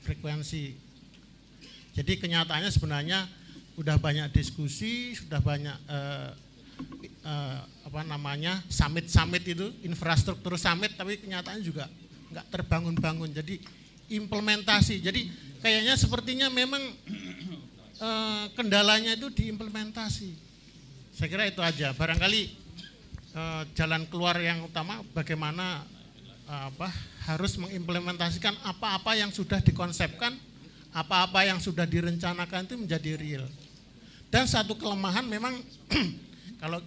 frekuensi. Jadi kenyataannya sebenarnya sudah banyak diskusi, sudah banyak summit itu, infrastruktur summit, tapi kenyataannya juga nggak terbangun-bangun. Jadi implementasi. Jadi kayaknya sepertinya memang kendalanya itu diimplementasi. Saya kira itu aja. Barangkali jalan keluar yang utama bagaimana harus mengimplementasikan apa-apa yang sudah dikonsepkan, apa-apa yang sudah direncanakan itu menjadi real. Dan satu kelemahan memang kalau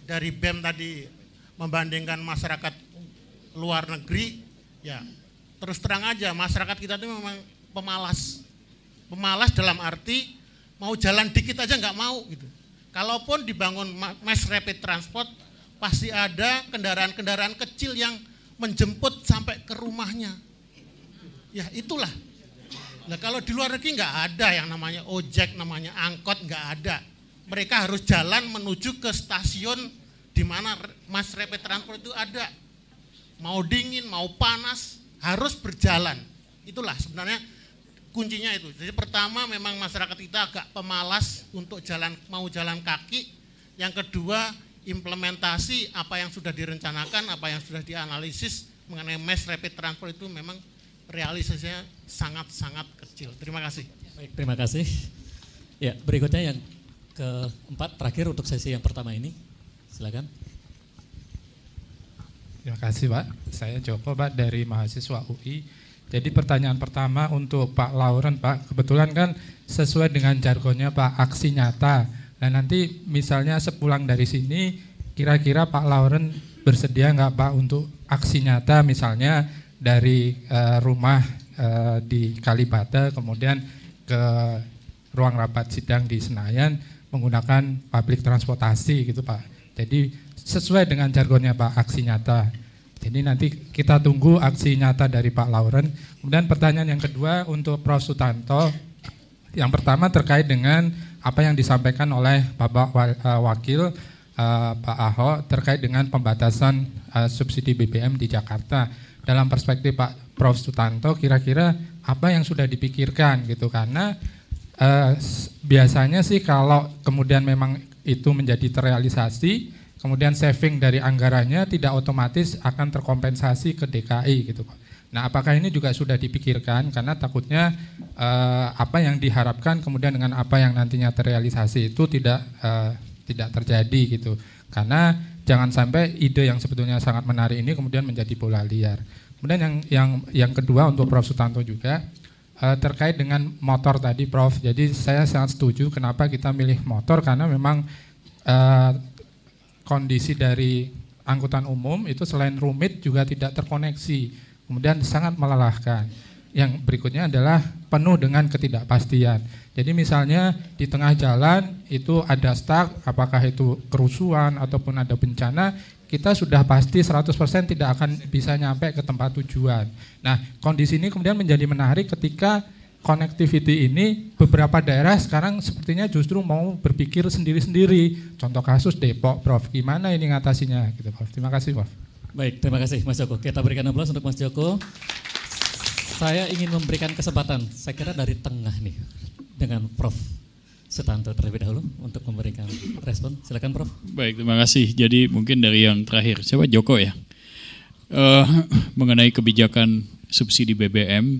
dari BEM tadi membandingkan masyarakat luar negeri, ya terus terang aja masyarakat kita itu memang pemalas. Pemalas dalam arti mau jalan dikit aja nggak mau gitu. Kalaupun dibangun mass rapid transport, pasti ada kendaraan-kendaraan kecil yang menjemput sampai ke rumahnya. Ya itulah. Nah kalau di luar negeri nggak ada yang namanya ojek, namanya angkot, nggak ada. Mereka harus jalan menuju ke stasiun di mana mass rapid transport itu ada. Mau dingin, mau panas, harus berjalan. Itulah sebenarnya kuncinya itu. Jadi pertama memang masyarakat kita agak pemalas untuk mau jalan kaki. Yang kedua implementasi apa yang sudah direncanakan, apa yang sudah dianalisis mengenai mass rapid transport itu memang realisasinya sangat-sangat kecil. Terima kasih. Baik, terima kasih. Ya, berikutnya yang keempat terakhir untuk sesi yang pertama ini. Silakan. Terima kasih Pak. Saya Joko Pak dari mahasiswa UI. Jadi pertanyaan pertama untuk Pak Lauren Pak. Kebetulan kan sesuai dengan jargonnya Pak, aksi nyata. Nah nanti misalnya sepulang dari sini kira-kira Pak Lauren bersedia nggak Pak untuk aksi nyata misalnya dari rumah di Kalibata kemudian ke ruang rapat sidang di Senayan menggunakan public transportasi gitu Pak. Jadi sesuai dengan jargonnya Pak, aksi nyata. Jadi nanti kita tunggu aksi nyata dari Pak Lauren. Kemudian pertanyaan yang kedua untuk Prof. Sutanto. Yang pertama terkait dengan apa yang disampaikan oleh Bapak Wakil Pak Ahok terkait dengan pembatasan subsidi BBM di Jakarta. Dalam perspektif Pak Prof. Sutanto, kira-kira apa yang sudah dipikirkan gitu, karena biasanya sih kalau kemudian memang itu menjadi terrealisasi, kemudian saving dari anggarannya tidak otomatis akan terkompensasi ke DKI gitu Pak. Nah apakah ini juga sudah dipikirkan, karena takutnya apa yang diharapkan kemudian dengan apa yang nantinya terrealisasi itu tidak terjadi gitu. Karena jangan sampai ide yang sebetulnya sangat menarik ini kemudian menjadi bola liar. Kemudian yang kedua untuk Prof. Sutanto juga terkait dengan motor tadi Prof. Jadi saya sangat setuju kenapa kita milih motor, karena memang kondisi dari angkutan umum itu selain rumit juga tidak terkoneksi, kemudian sangat melelahkan. Yang berikutnya adalah penuh dengan ketidakpastian. Jadi misalnya di tengah jalan itu ada stuck, apakah itu kerusuhan ataupun ada bencana, kita sudah pasti 100% tidak akan bisa nyampe ke tempat tujuan. Nah kondisi ini kemudian menjadi menarik ketika connectivity ini beberapa daerah sekarang sepertinya justru mau berpikir sendiri-sendiri. Contoh kasus Depok, Prof. Gimana ini ngatasinya? Gitu, Prof. Terima kasih, Prof. Baik, terima kasih Mas Joko. Kita berikan aplaus untuk Mas Joko. Saya ingin memberikan kesempatan, saya kira dari tengah nih, dengan Prof. Sutanto terlebih dahulu untuk memberikan respon. Silakan Prof. Baik, terima kasih. Jadi mungkin dari yang terakhir, siapa Joko ya? Mengenai kebijakan subsidi BBM,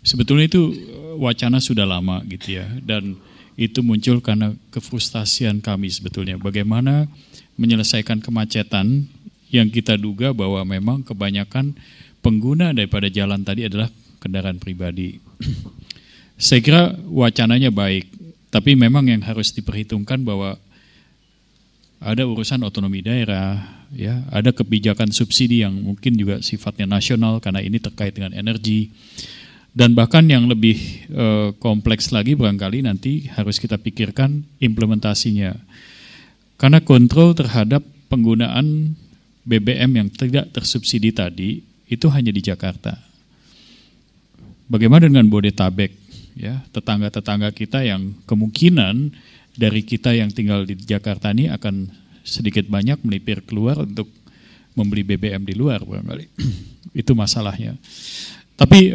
sebetulnya itu wacana sudah lama gitu ya, dan itu muncul karena kefrustasian kami sebetulnya. Bagaimana menyelesaikan kemacetan yang kita duga bahwa memang kebanyakan pengguna daripada jalan tadi adalah kendaraan pribadi. Saya kira wacananya baik, tapi memang yang harus diperhitungkan bahwa ada urusan otonomi daerah, ya, ada kebijakan subsidi yang mungkin juga sifatnya nasional karena ini terkait dengan energi. Dan bahkan yang lebih kompleks lagi barangkali nanti harus kita pikirkan implementasinya. Karena kontrol terhadap penggunaan BBM yang tidak tersubsidi tadi itu hanya di Jakarta. Bagaimana dengan Bodetabek? Ya, tetangga-tetangga kita yang kemungkinan dari kita yang tinggal di Jakarta ini akan sedikit banyak melipir keluar untuk membeli BBM di luar barangkali. Itu masalahnya. Tapi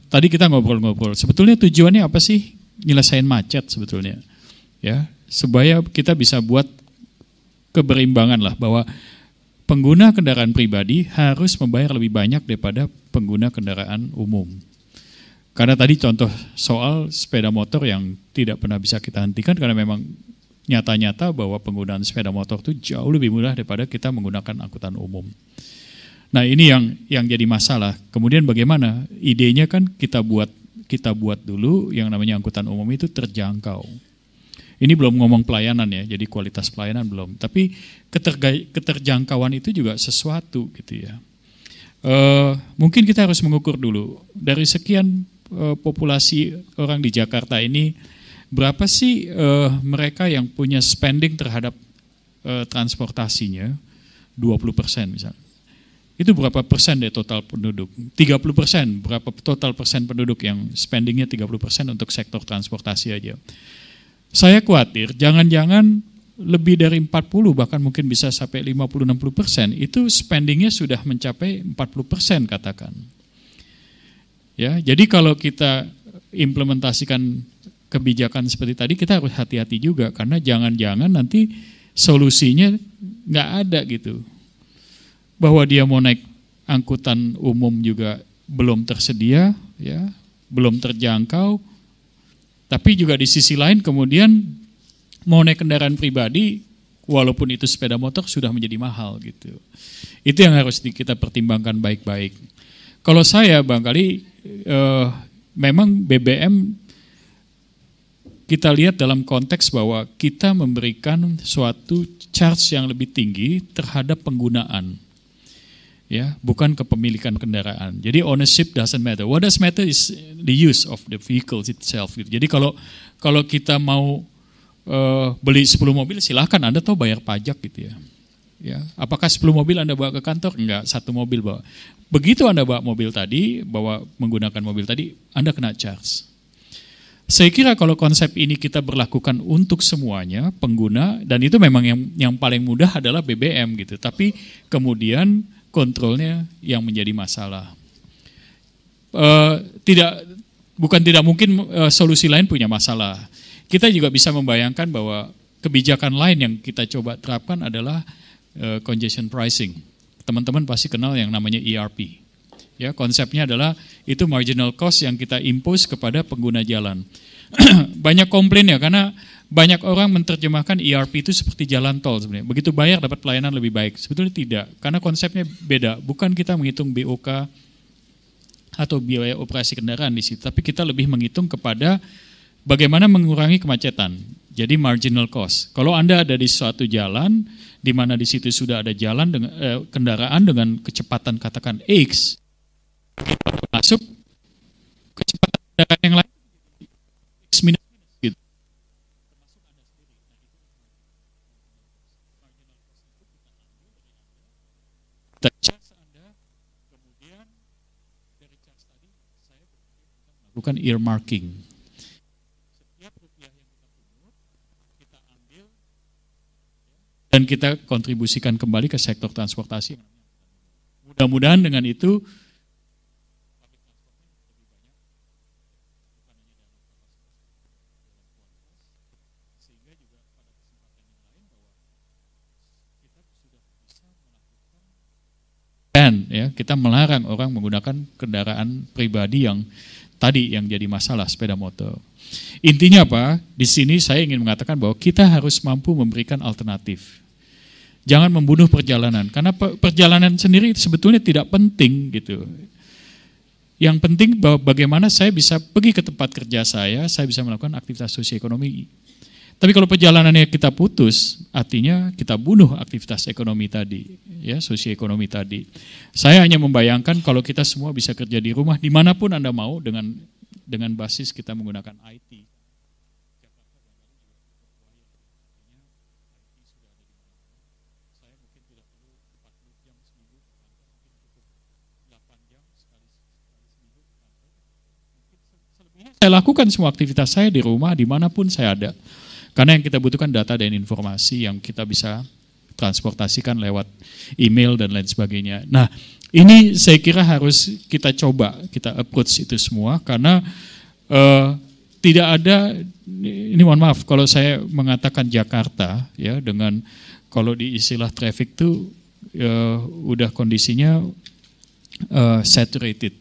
tadi kita ngobrol-ngobrol, sebetulnya tujuannya apa sih nyelesain macet sebetulnya? Ya, supaya kita bisa buat keberimbangan lah, bahwa pengguna kendaraan pribadi harus membayar lebih banyak daripada pengguna kendaraan umum. Karena tadi contoh soal sepeda motor yang tidak pernah bisa kita hentikan, karena memang nyata-nyata bahwa penggunaan sepeda motor itu jauh lebih mudah daripada kita menggunakan angkutan umum. Nah, ini yang jadi masalah. Kemudian bagaimana? Idenya kan kita buat dulu yang namanya angkutan umum itu terjangkau. Ini belum ngomong pelayanan ya, jadi kualitas pelayanan belum. Tapi keterjangkauan itu juga sesuatu gitu ya. Mungkin kita harus mengukur dulu dari sekian populasi orang di Jakarta ini, berapa sih mereka yang punya spending terhadap transportasinya 20% misalnya. Itu berapa persen dari total penduduk? 30%, berapa total persen penduduk yang spendingnya 30% untuk sektor transportasi aja. Saya khawatir jangan-jangan lebih dari 40, bahkan mungkin bisa sampai 50-60%, itu spendingnya sudah mencapai 40% katakan. Ya, jadi kalau kita implementasikan kebijakan seperti tadi, kita harus hati-hati juga, karena jangan-jangan nanti solusinya nggak ada gitu. Bahwa dia mau naik angkutan umum juga belum tersedia, ya, belum terjangkau, tapi juga di sisi lain kemudian mau naik kendaraan pribadi, walaupun itu sepeda motor sudah menjadi mahal gitu. Itu yang harus kita pertimbangkan baik-baik. Kalau saya barangkali memang BBM kita lihat dalam konteks bahwa kita memberikan suatu charge yang lebih tinggi terhadap penggunaan. Ya, bukan kepemilikan kendaraan. Jadi ownership doesn't matter. What does matter is the use of the vehicles itself. Gitu. Jadi kalau kita mau beli 10 mobil, silahkan, Anda tahu bayar pajak gitu ya. Ya, apakah 10 mobil Anda bawa ke kantor? Enggak, 1 mobil bawa. Begitu Anda bawa mobil tadi, menggunakan mobil tadi, Anda kena charge. Saya kira kalau konsep ini kita berlakukan untuk semuanya pengguna, dan itu memang yang paling mudah adalah BBM gitu. Tapi kemudian kontrolnya yang menjadi masalah. Bukan tidak mungkin solusi lain punya masalah. Kita juga bisa membayangkan bahwa kebijakan lain yang kita coba terapkan adalah congestion pricing. Teman-teman pasti kenal yang namanya ERP. Ya, konsepnya adalah itu marginal cost yang kita impose kepada pengguna jalan. Banyak komplain ya, karena banyak orang menerjemahkan ERP itu seperti jalan tol sebenarnya. Begitu bayar dapat pelayanan lebih baik. Sebetulnya tidak, karena konsepnya beda. Bukan kita menghitung BOK atau biaya operasi kendaraan di situ, tapi kita lebih menghitung kepada bagaimana mengurangi kemacetan. Jadi marginal cost. Kalau Anda ada di suatu jalan, di mana di situ sudah ada jalan dengan kendaraan dengan kecepatan katakan X, masuk kecepatan kendaraan yang lain X minus gitu. Kita charge Anda, kemudian dari charge tadi saya melakukan earmarking. Setiap rupiah yang kita pungut, kita ambil dan kita kontribusikan kembali ke sektor transportasi. Mudah-mudahan dengan itu dan ya, kita melarang orang menggunakan kendaraan pribadi yang tadi yang jadi masalah, sepeda motor. Intinya apa? Di sini saya ingin mengatakan bahwa kita harus mampu memberikan alternatif. Jangan membunuh perjalanan, karena perjalanan sendiri sebetulnya tidak penting gitu. Yang penting bahwa bagaimana saya bisa pergi ke tempat kerja saya bisa melakukan aktivitas sosioekonomi. Tapi kalau perjalanannya kita putus, artinya kita bunuh aktivitas ekonomi tadi, ya, sosioekonomi tadi. Saya hanya membayangkan kalau kita semua bisa kerja di rumah dimanapun Anda mau dengan basis kita menggunakan IT. Saya lakukan semua aktivitas saya di rumah dimanapun saya ada. Karena yang kita butuhkan data dan informasi yang kita bisa transportasikan lewat email dan lain sebagainya. Nah, ini saya kira harus kita coba, kita approach itu semua karena tidak ada, ini mohon maaf kalau saya mengatakan Jakarta ya dengan kalau di istilah traffic itu udah kondisinya saturated.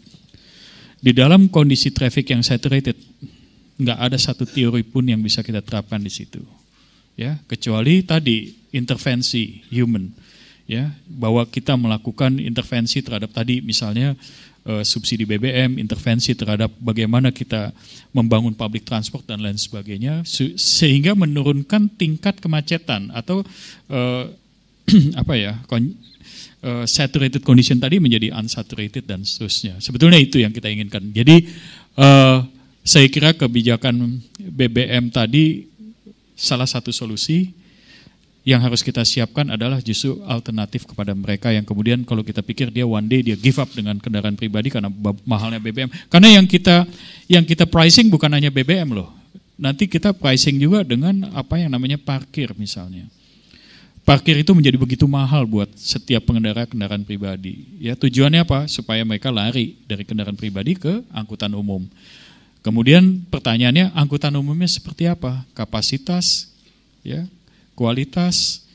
Di dalam kondisi traffic yang saturated, nggak ada satu teori pun yang bisa kita terapkan di situ, ya kecuali tadi intervensi human, ya bahwa kita melakukan intervensi terhadap tadi misalnya subsidi BBM, intervensi terhadap bagaimana kita membangun public transport dan lain sebagainya, sehingga menurunkan tingkat kemacetan atau saturated condition tadi menjadi unsaturated dan seterusnya. Sebetulnya itu yang kita inginkan. Jadi saya kira kebijakan BBM tadi salah satu solusi yang harus kita siapkan adalah justru alternatif kepada mereka yang kemudian kalau kita pikir dia one day dia give up dengan kendaraan pribadi karena mahalnya BBM. Karena yang kita pricing bukan hanya BBM loh. Nanti kita pricing juga dengan apa yang namanya parkir misalnya. Parkir itu menjadi begitu mahal buat setiap pengendara kendaraan pribadi. Ya, tujuannya apa? Supaya mereka lari dari kendaraan pribadi ke angkutan umum. Kemudian pertanyaannya, angkutan umumnya seperti apa? Kapasitas, ya, kualitas.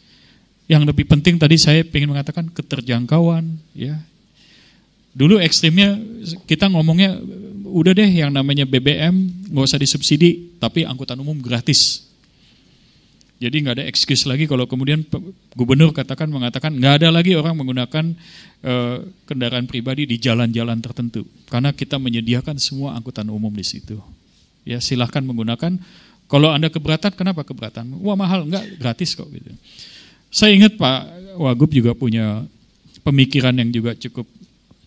Yang lebih penting tadi saya ingin mengatakan keterjangkauan. Ya. Dulu ekstrimnya kita ngomongnya, udah deh yang namanya BBM nggak usah disubsidi, tapi angkutan umum gratis. Jadi nggak ada excuse lagi kalau kemudian gubernur mengatakan nggak ada lagi orang menggunakan kendaraan pribadi di jalan-jalan tertentu karena kita menyediakan semua angkutan umum di situ. Ya silahkan menggunakan. Kalau Anda keberatan, kenapa keberatan? Wah mahal, enggak gratis kok gitu. Saya ingat Pak Wagub juga punya pemikiran yang juga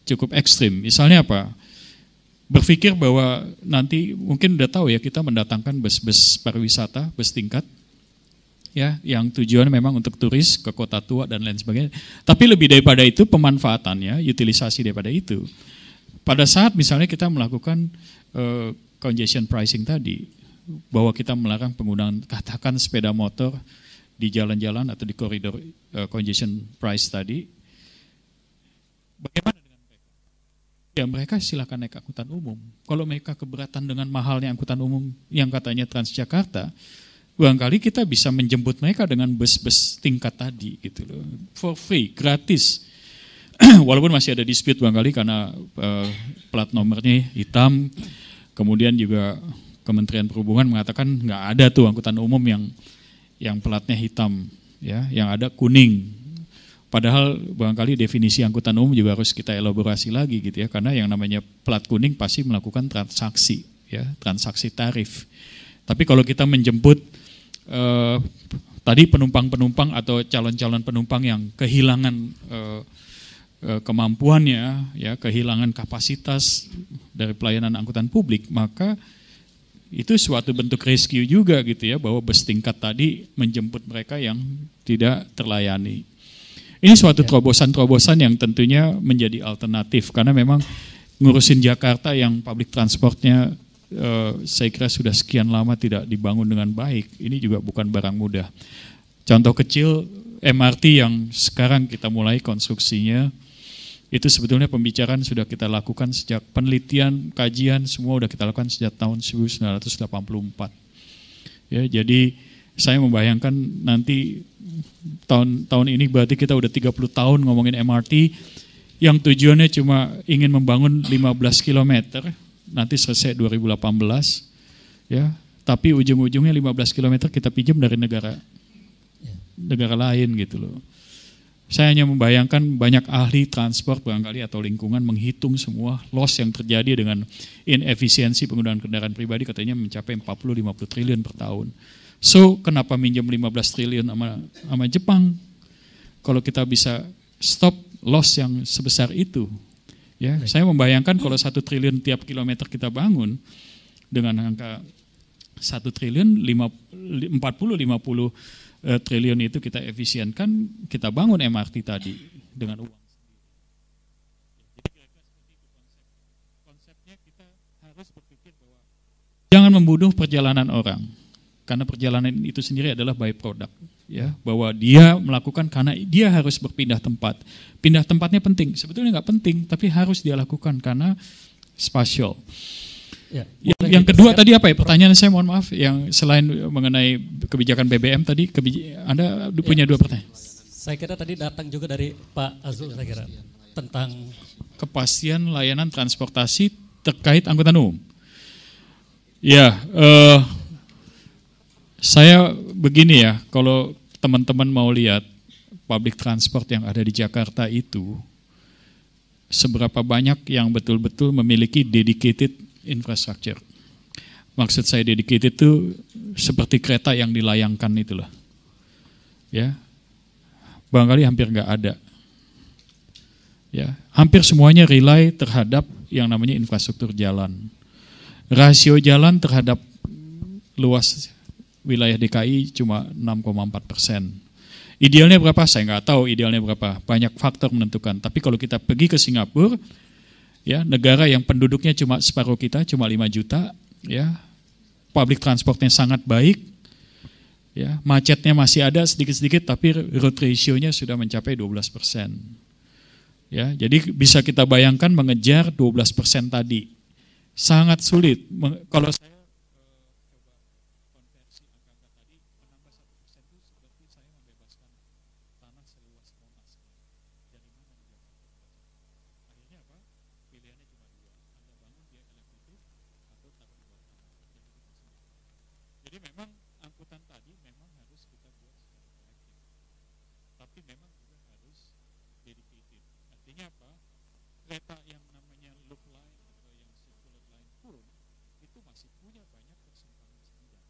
cukup ekstrim. Misalnya apa? Berpikir bahwa nanti mungkin udah tahu ya kita mendatangkan bus-bus pariwisata, bus tingkat. Ya, yang tujuan memang untuk turis ke kota tua dan lain sebagainya. Tapi lebih daripada itu pemanfaatannya, utilisasi daripada itu. Pada saat misalnya kita melakukan congestion pricing tadi, bahwa kita melarang penggunaan katakan sepeda motor di jalan-jalan atau di koridor congestion price tadi, bagaimana dengan mereka? Ya mereka silakan naik angkutan umum. Kalau mereka keberatan dengan mahalnya angkutan umum yang katanya Transjakarta, barangkali kita bisa menjemput mereka dengan bus-bus tingkat tadi gitu loh, for free, gratis. Walaupun masih ada dispute barangkali karena plat nomornya hitam, kemudian juga Kementerian Perhubungan mengatakan nggak ada tuh angkutan umum yang platnya hitam, ya, yang ada kuning. Padahal barangkali definisi angkutan umum juga harus kita elaborasi lagi gitu ya, karena yang namanya plat kuning pasti melakukan transaksi, ya, transaksi tarif. Tapi kalau kita menjemput tadi penumpang-penumpang atau calon-calon penumpang yang kehilangan kemampuannya, ya, kehilangan kapasitas dari pelayanan angkutan publik, maka itu suatu bentuk rescue juga gitu ya, bahwa bus tingkat tadi menjemput mereka yang tidak terlayani. Ini suatu terobosan-terobosan yang tentunya menjadi alternatif karena memang ngurusin Jakarta yang public transportnya saya kira sudah sekian lama tidak dibangun dengan baik. Ini juga bukan barang mudah. Contoh kecil MRT yang sekarang kita mulai konstruksinya, itu sebetulnya pembicaraan sudah kita lakukan sejak penelitian, kajian, semua sudah kita lakukan sejak tahun 1984. Ya, jadi saya membayangkan nanti tahun ini berarti kita udah 30 tahun ngomongin MRT yang tujuannya cuma ingin membangun 15 km, nanti selesai 2018, ya. Tapi ujung-ujungnya 15 km kita pinjam dari negara lain gitu loh. Saya hanya membayangkan banyak ahli transport barangkali atau lingkungan menghitung semua loss yang terjadi dengan inefisiensi penggunaan kendaraan pribadi, katanya mencapai 40-50 triliun per tahun. So, kenapa minjem 15 triliun sama Jepang? Kalau kita bisa stop loss yang sebesar itu. Ya, saya membayangkan kalau 1 triliun tiap kilometer kita bangun dengan angka 1 triliun 40-50 triliun itu kita efisienkan, kita bangun MRT tadi dengan uang sendiri. Jadi kira-kira seperti itu konsepnya kita harus berpikir bahwa jangan membunuh perjalanan orang, karena perjalanan itu sendiri adalah byproduct. ya, bahwa dia melakukan karena dia harus berpindah tempat. Pindah tempatnya penting, sebetulnya nggak penting, tapi harus dia lakukan karena spasial. Ya, yang kedua tadi apa ya? Pertanyaan saya, mohon maaf, yang selain mengenai kebijakan BBM tadi, Anda punya dua pertanyaan. Saya kira tadi datang juga dari Pak Azul, saya kira tentang kepastian layanan transportasi terkait angkutan umum. Ya, saya begini ya, kalau teman-teman mau lihat public transport yang ada di Jakarta itu, seberapa banyak yang betul-betul memiliki dedicated infrastructure. Maksud saya dedicated itu seperti kereta yang dilayangkan itulah. Ya, barangkali hampir nggak ada. Ya, hampir semuanya rely terhadap yang namanya infrastruktur jalan. Rasio jalan terhadap luas wilayah DKI cuma 6,4%. Idealnya berapa? Saya nggak tahu idealnya berapa. Banyak faktor menentukan. Tapi kalau kita pergi ke Singapura, ya, negara yang penduduknya cuma separuh kita, cuma 5 juta, ya, public transportnya sangat baik, ya, macetnya masih ada sedikit-sedikit, tapi road ratio-nya sudah mencapai 12%. Ya, jadi bisa kita bayangkan mengejar 12% tadi. Sangat sulit. Kalau saya jadi memang angkutan tadi memang harus kita buat secara kolektif, tapi memang juga harus dedicated. Artinya apa? Kereta yang namanya loop line atau yang circular line pun itu masih punya banyak persimpangan sebidang.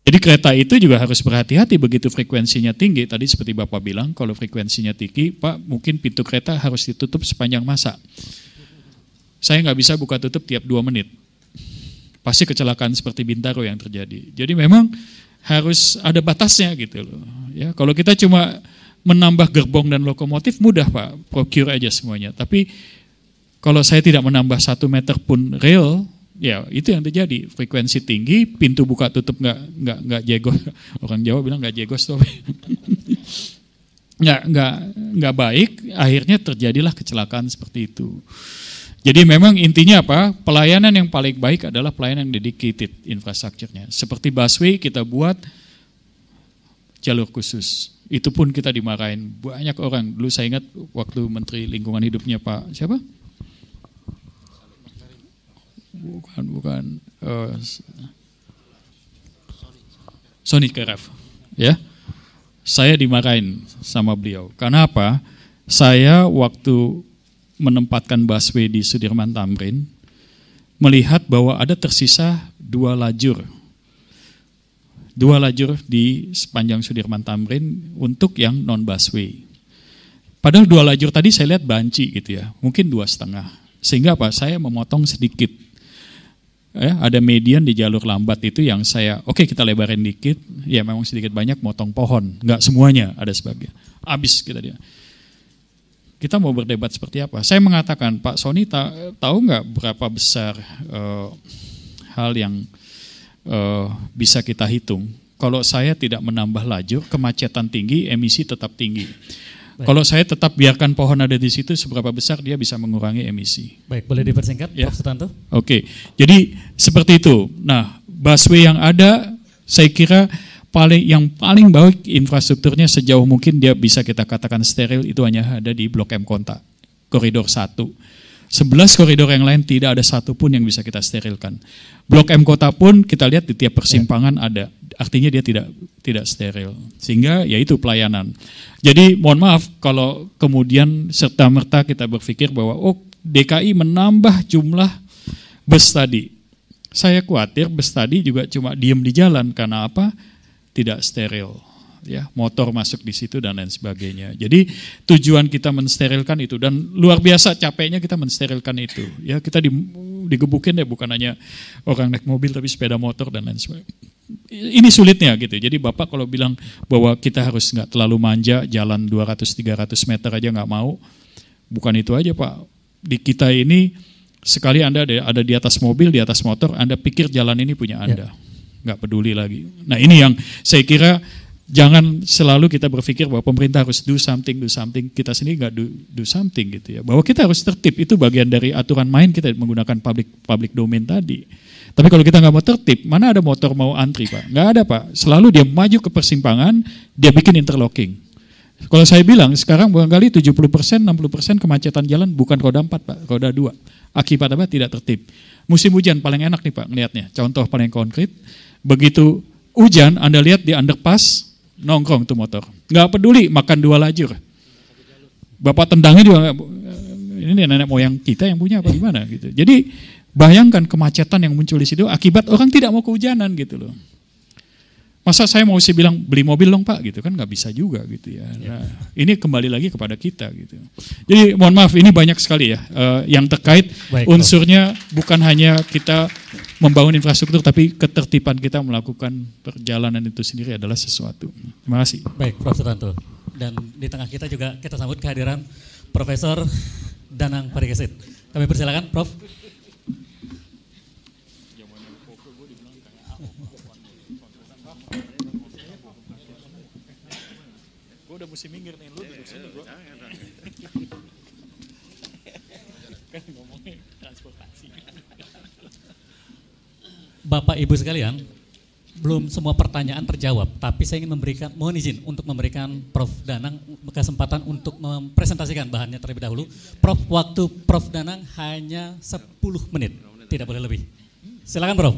Jadi kereta itu juga harus berhati-hati begitu frekuensinya tinggi. Tadi seperti Bapak bilang, kalau frekuensinya tinggi, Pak, mungkin pintu kereta harus ditutup sepanjang masa. Saya nggak bisa buka tutup tiap 2 menit. Pasti kecelakaan seperti Bintaro yang terjadi. Jadi memang harus ada batasnya gitu loh. Ya, kalau kita cuma menambah gerbong dan lokomotif mudah Pak, procure aja semuanya. Tapi kalau saya tidak menambah 1 meter pun rel, ya itu yang terjadi. Frekuensi tinggi, pintu buka tutup nggak jegos. Orang Jawa bilang nggak jegos tuh. nggak baik. Akhirnya terjadilah kecelakaan seperti itu. Jadi memang intinya apa? Pelayanan yang paling baik adalah pelayanan dedicated infrastrukturnya. Seperti busway kita buat jalur khusus. Itu pun kita dimarahin banyak orang. Dulu saya ingat waktu Menteri Lingkungan Hidupnya Pak siapa? Bukan. Sony Keraf. Ya. Saya dimarahin sama beliau. Karena apa? Saya waktu menempatkan busway di Sudirman Tamrin, melihat bahwa ada tersisa 2 lajur. 2 lajur di sepanjang Sudirman Tamrin untuk yang non-busway. Padahal 2 lajur tadi saya lihat banci gitu ya, mungkin 2,5. Sehingga apa? Saya memotong sedikit. Ya, ada median di jalur lambat itu yang saya, oke, kita lebarin dikit, ya memang sedikit banyak motong pohon, nggak semuanya, ada sebagian. Habis kita dia. Kita mau berdebat seperti apa? Saya mengatakan, Pak Sony tahu nggak berapa besar hal yang bisa kita hitung? Kalau saya tidak menambah lajur, kemacetan tinggi, emisi tetap tinggi. Baik. Kalau saya tetap biarkan pohon ada di situ, seberapa besar dia bisa mengurangi emisi? Baik, boleh dipersingkat, ya. Prof. Sutanto? Oke, jadi seperti itu. Nah, busway yang ada, saya kira yang paling baik infrastrukturnya sejauh mungkin dia bisa kita katakan steril itu hanya ada di Blok M Konta, koridor 1. 11 koridor yang lain tidak ada satu pun yang bisa kita sterilkan. Blok M Kota pun kita lihat di tiap persimpangan ada, artinya dia tidak steril. Sehingga ya itu pelayanan. Jadi mohon maaf kalau kemudian serta-merta kita berpikir bahwa DKI menambah jumlah bus tadi. Saya khawatir bus tadi juga cuma diem di jalan karena apa? Tidak steril, ya, motor masuk di situ dan lain sebagainya. Jadi tujuan kita mensterilkan itu dan luar biasa capeknya kita mensterilkan itu. Ya, kita digebukin deh, bukan hanya orang naik mobil tapi sepeda motor dan lain sebagainya. Ini sulitnya gitu. Jadi Bapak kalau bilang bahwa kita harus nggak terlalu manja, jalan 200-300 meter aja nggak mau, bukan itu aja Pak. Di kita ini sekali Anda ada di atas mobil, di atas motor, Anda pikir jalan ini punya Anda. Nggak peduli lagi. Nah ini yang saya kira Jangan selalu kita berpikir bahwa pemerintah harus do something, kita sendiri nggak do something gitu ya. Bahwa kita harus tertib, itu bagian dari aturan main kita menggunakan public domain tadi. Tapi kalau kita nggak mau tertib, mana ada motor mau antri Pak? Nggak ada Pak, selalu dia maju ke persimpangan, dia bikin interlocking. Kalau saya bilang sekarang barangkali 70%, 60% kemacetan jalan bukan roda 4 Pak, roda 2. Akibat apa? Tidak tertib. Musim hujan paling enak nih Pak ngelihatnya, contoh paling konkret, begitu hujan Anda lihat di underpass, nongkrong tuh motor, nggak peduli makan 2 lajur, bapak tendangnya juga ini nenek moyang kita yang punya apa gimana gitu. Jadi bayangkan kemacetan yang muncul di situ akibat orang tidak mau kehujanan gitu loh. Masa saya mau sih bilang beli mobil dong Pak gitu kan, nggak bisa juga gitu ya. Nah, ini kembali lagi kepada kita gitu. Jadi mohon maaf ini banyak sekali ya yang terkait. Baik, unsurnya bukan hanya kita membangun infrastruktur, tapi ketertiban kita melakukan perjalanan itu sendiri adalah sesuatu. Terima kasih. Baik, Prof. Sutanto. Dan di tengah kita juga kita sambut kehadiran Profesor Danang Parigesit. Kami persilakan, Prof. Gue udah mesti minggir nih, lu duduk sini gue. Kan ngomongin transportasi. Bapak Ibu sekalian, belum semua pertanyaan terjawab, tapi saya ingin mohon izin untuk memberikan Prof. Danang kesempatan untuk mempresentasikan bahannya terlebih dahulu. Prof, waktu Prof. Danang hanya 10 menit, tidak boleh lebih. Silakan Prof.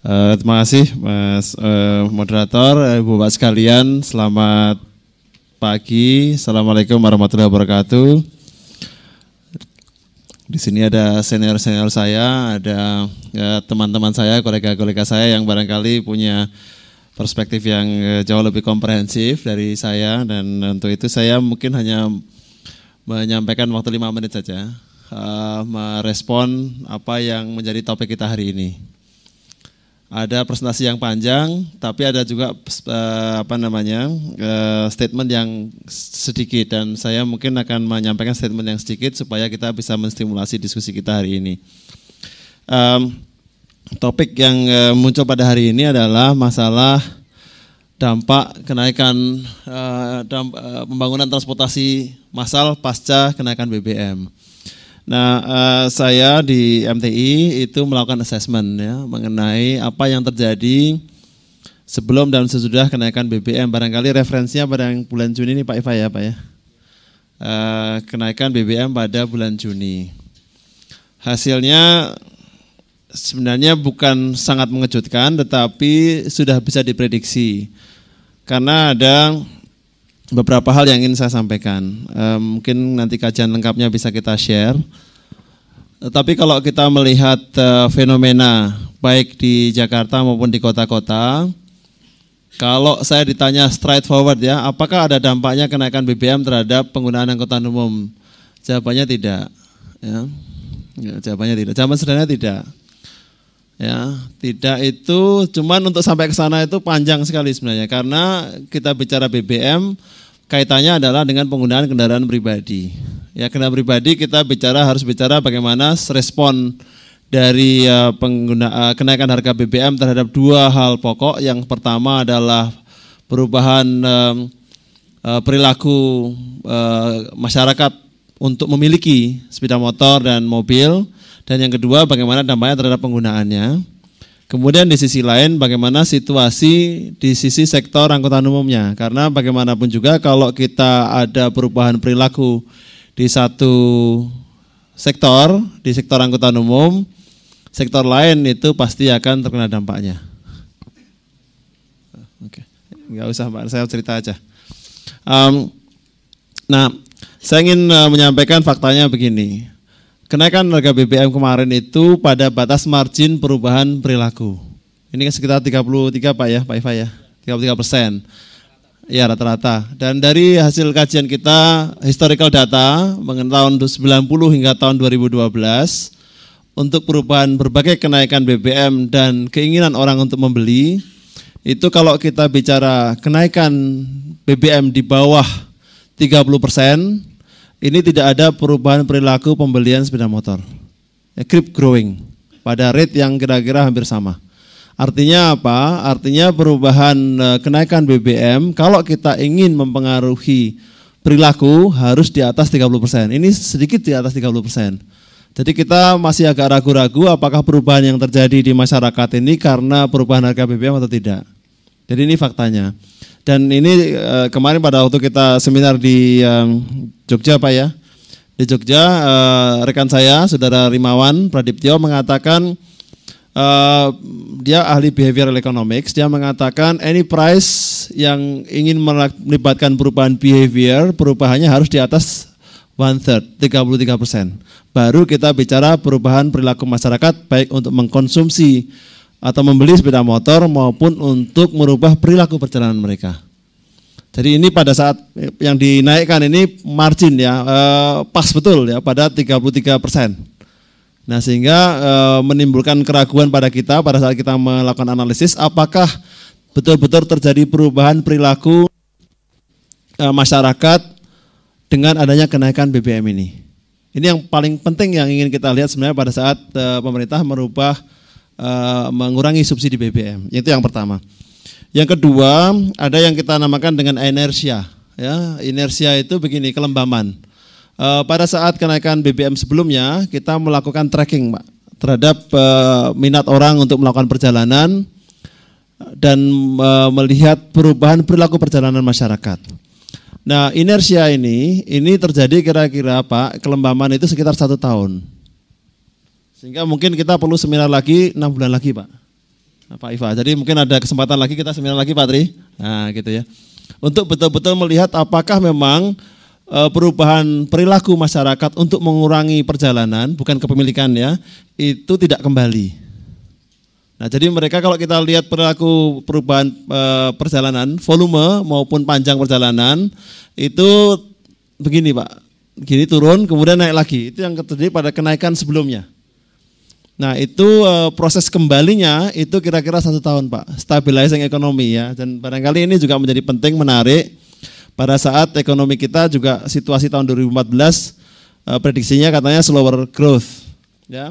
Terima kasih Mas moderator, Ibu Bapak sekalian, selamat pagi, Assalamualaikum warahmatullahi wabarakatuh. Di sini ada senior-senior saya, ada teman-teman saya, kolega-kolega saya yang barangkali punya perspektif yang jauh lebih komprehensif dari saya, dan untuk itu saya mungkin hanya menyampaikan waktu 5 menit saja, merespon apa yang menjadi topik kita hari ini. Ada presentasi yang panjang, tapi ada juga statement yang sedikit, dan saya mungkin akan menyampaikan statement yang sedikit supaya kita bisa menstimulasi diskusi kita hari ini. Topik yang muncul pada hari ini adalah masalah dampak kenaikan pembangunan transportasi massal pasca kenaikan BBM. Nah, saya di MTI itu melakukan assessment ya mengenai apa yang terjadi sebelum dan sesudah kenaikan BBM. Barangkali referensinya pada bulan Juni ini Pak Iva ya Pak ya. Kenaikan BBM pada bulan Juni. Hasilnya sebenarnya bukan sangat mengejutkan, tetapi sudah bisa diprediksi karena ada beberapa hal yang ingin saya sampaikan. Mungkin nanti kajian lengkapnya bisa kita share. Tapi kalau kita melihat fenomena baik di Jakarta maupun di kota-kota, kalau saya ditanya straightforward ya, apakah ada dampaknya kenaikan BBM terhadap penggunaan angkutan umum? Jawabannya tidak. Ya, jawabannya tidak. Jawaban sederhana tidak. Ya, tidak itu cuman untuk sampai ke sana itu panjang sekali sebenarnya, karena kita bicara BBM kaitannya adalah dengan penggunaan kendaraan pribadi. Ya, kendaraan pribadi kita harus bicara bagaimana respon dari kenaikan harga BBM terhadap 2 hal pokok. Yang pertama adalah perubahan perilaku masyarakat untuk memiliki sepeda motor dan mobil. Dan yang kedua, bagaimana dampaknya terhadap penggunaannya. Kemudian di sisi lain, bagaimana situasi di sisi sektor angkutan umumnya. Karena bagaimanapun juga kalau kita ada perubahan perilaku di satu sektor, di sektor angkutan umum, sektor lain itu pasti akan terkena dampaknya. Oke, nggak usah Pak, saya cerita aja. Nah, saya ingin menyampaikan faktanya begini. Kenaikan harga BBM kemarin itu pada batas margin perubahan perilaku. Ini kan sekitar 33 Pak ya, Pak Iva ya, 33%. Ya rata-rata. Dan dari hasil kajian kita, historical data mengenai tahun 90 hingga tahun 2012, untuk perubahan berbagai kenaikan BBM dan keinginan orang untuk membeli, itu kalau kita bicara kenaikan BBM di bawah 30%, ini tidak ada perubahan perilaku pembelian sepeda motor. Keep growing pada rate yang kira-kira hampir sama. Artinya apa? Artinya perubahan kenaikan BBM kalau kita ingin mempengaruhi perilaku harus di atas 30%. Ini sedikit di atas 30%. Jadi kita masih agak ragu-ragu apakah perubahan yang terjadi di masyarakat ini karena perubahan harga BBM atau tidak. Jadi ini faktanya. Dan ini kemarin pada waktu kita seminar di Jogja Pak ya. Di Jogja rekan saya, Saudara Rimawan Pradiptyo mengatakan dia ahli behavioral economics, dia mengatakan any price yang ingin melibatkan perubahan behavior, perubahannya harus di atas 1/3, 33%. Baru kita bicara perubahan perilaku masyarakat baik untuk mengkonsumsi atau membeli sepeda motor maupun untuk merubah perilaku perjalanan mereka. Jadi ini pada saat yang dinaikkan ini margin ya, pas betul ya pada 33%. Nah sehingga menimbulkan keraguan pada kita pada saat kita melakukan analisis apakah betul-betul terjadi perubahan perilaku masyarakat dengan adanya kenaikan BBM ini. Ini yang paling penting yang ingin kita lihat sebenarnya pada saat pemerintah mengurangi subsidi BBM. Itu yang pertama. Yang kedua, ada yang kita namakan dengan inersia. Ya, inersia itu begini, kelembaman. Pada saat kenaikan BBM sebelumnya, kita melakukan tracking, Pak, terhadap minat orang untuk melakukan perjalanan dan melihat perubahan perilaku perjalanan masyarakat. Nah, inersia ini terjadi kira-kira Pak, kelembaman itu sekitar 1 tahun. Sehingga mungkin kita perlu seminar lagi 6 bulan lagi Pak. Pak Iva, jadi mungkin ada kesempatan lagi kita seminar lagi Pak Tri. Nah gitu ya. Untuk betul-betul melihat apakah memang perubahan perilaku masyarakat untuk mengurangi perjalanan, bukan kepemilikan ya, itu tidak kembali. Nah, jadi mereka kalau kita lihat perilaku perubahan perjalanan, volume maupun panjang perjalanan itu begini Pak, gini turun kemudian naik lagi. Itu yang terjadi pada kenaikan sebelumnya. Nah, itu proses kembalinya itu kira-kira 1 tahun Pak, stabilizing ekonomi ya. Dan barangkali ini juga menjadi penting menarik pada saat ekonomi kita juga situasi tahun 2014 prediksinya katanya slower growth ya.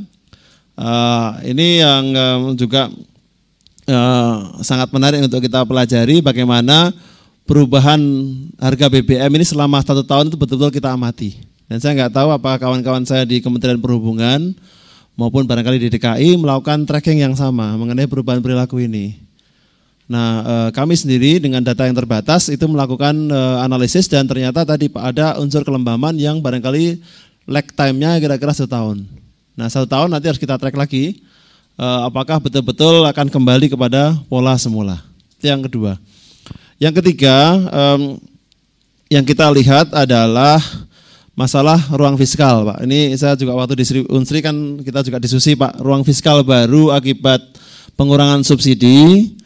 Ini yang juga sangat menarik untuk kita pelajari bagaimana perubahan harga BBM ini selama 1 tahun itu betul-betul kita amati. Dan saya nggak tahu apakah kawan-kawan saya di Kementerian Perhubungan maupun barangkali di DKI melakukan tracking yang sama mengenai perubahan perilaku ini. Nah, kami sendiri dengan data yang terbatas itu melakukan analisis dan ternyata tadi ada unsur kelembaman yang barangkali lag time-nya kira-kira 1 tahun. Nah 1 tahun nanti harus kita track lagi apakah betul-betul akan kembali kepada pola semula. Itu yang kedua. Yang ketiga yang kita lihat adalah masalah ruang fiskal Pak. Ini saya juga waktu di Unsri kan kita juga diskusi Pak, ruang fiskal baru akibat pengurangan subsidi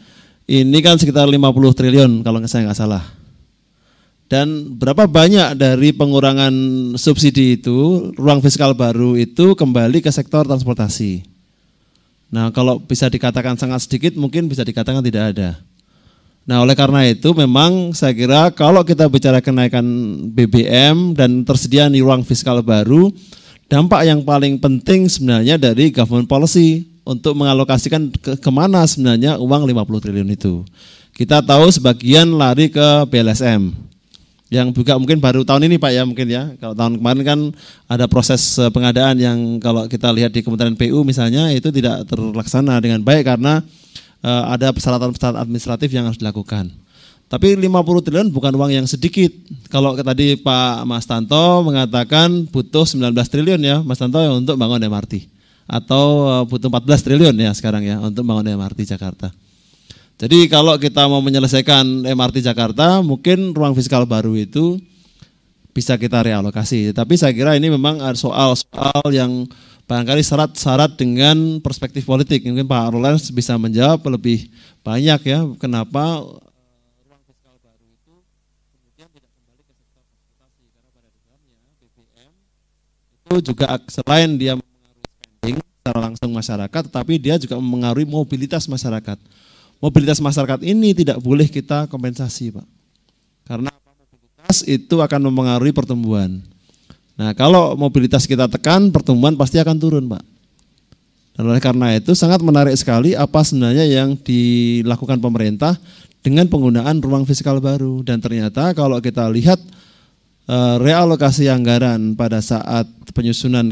ini kan sekitar 50 triliun kalau saya nggak salah. Dan berapa banyak dari pengurangan subsidi itu, ruang fiskal baru itu kembali ke sektor transportasi. Nah kalau bisa dikatakan sangat sedikit, mungkin bisa dikatakan tidak ada. Nah oleh karena itu memang saya kira kalau kita bicara kenaikan BBM dan tersedia di ruang fiskal baru, dampak yang paling penting sebenarnya dari government policy untuk mengalokasikan kemana sebenarnya uang 50 triliun itu. Kita tahu sebagian lari ke BLSM. Yang juga mungkin baru tahun ini Pak ya mungkin ya. Kalau tahun kemarin kan ada proses pengadaan yang kalau kita lihat di Kementerian PU misalnya itu tidak terlaksana dengan baik karena ada persyaratan-persyaratan administratif yang harus dilakukan. Tapi 50 triliun bukan uang yang sedikit. Kalau tadi Pak Mas Tanto mengatakan butuh 19 triliun ya Mas Tanto untuk bangun MRT. Atau butuh 14 triliun ya sekarang ya untuk bangun MRT Jakarta. Jadi kalau kita mau menyelesaikan MRT Jakarta, mungkin ruang fiskal baru itu bisa kita realokasi. Tapi saya kira ini memang ada soal-soal yang barangkali syarat-syarat dengan perspektif politik. Mungkin Pak Roland bisa menjawab lebih banyak ya, kenapa ruang fiskal baru itu kemudian tidak kembali ke sektor transportasi. Karena pada dasarnya BBM itu juga selain dia mempengaruhi spending secara langsung masyarakat, tetapi dia juga mempengaruhi mobilitas masyarakat. Mobilitas masyarakat ini tidak boleh kita kompensasi Pak. Karena mobilitas itu akan mempengaruhi pertumbuhan. Nah kalau mobilitas kita tekan, pertumbuhan pasti akan turun Pak. Dan oleh karena itu sangat menarik sekali apa sebenarnya yang dilakukan pemerintah dengan penggunaan ruang fiskal baru. Dan ternyata kalau kita lihat realokasi anggaran pada saat penyusunan